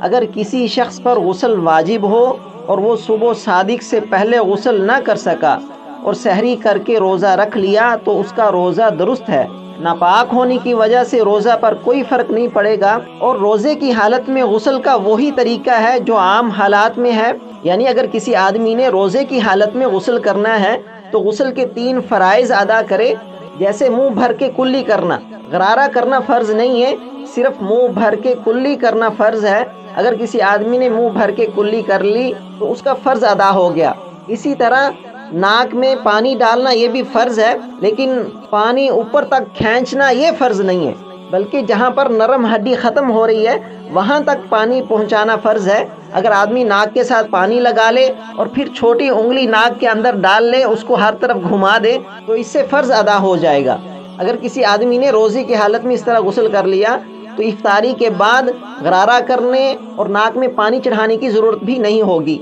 اگر کسی شخص پر غسل واجب ہو اور وہ صبح صادق سے پہلے غسل نہ کر سکا اور سحری کر کے روزہ رکھ لیا تو اس کا روزہ درست ہے۔ ناپاک ہونے کی وجہ سے روزہ پر کوئی فرق نہیں پڑے گا، اور روزے کی حالت میں غسل کا وہی طریقہ ہے جو عام حالات میں ہے۔ یعنی اگر کسی آدمی نے روزے کی حالت میں غسل کرنا ہے تو غسل کے 3 فرائض ادا کرے، جیسے منہ بھر کے کلی کرنا۔ غرارہ کرنا فرض نہیں ہے، صرف منہ بھر کے کلی کرنا فرض ہے۔ اگر کسی آدمی نے منہ بھر کے کلی کر لی تو اس کا فرض ادا ہو گیا۔ اسی طرح ناک میں پانی ڈالنا یہ بھی فرض ہے، لیکن پانی اوپر تک کھینچنا یہ فرض نہیں ہے، بلکہ جہاں پر نرم ہڈی ختم ہو رہی ہے وہاں تک پانی پہنچانا فرض ہے۔ اگر آدمی ناک کے ساتھ پانی لگا لے اور پھر چھوٹی انگلی ناک کے اندر ڈال لے، اس کو ہر طرف گھما دے تو اس سے فرض ادا ہو جائے گا۔ اگر کسی آدمی نے روزے کی حالت میں اس طرح غسل کر لیا تو افطاری کے بعد غرارہ کرنے اور ناک میں پانی چڑھانے کی ضرورت بھی نہیں ہوگی۔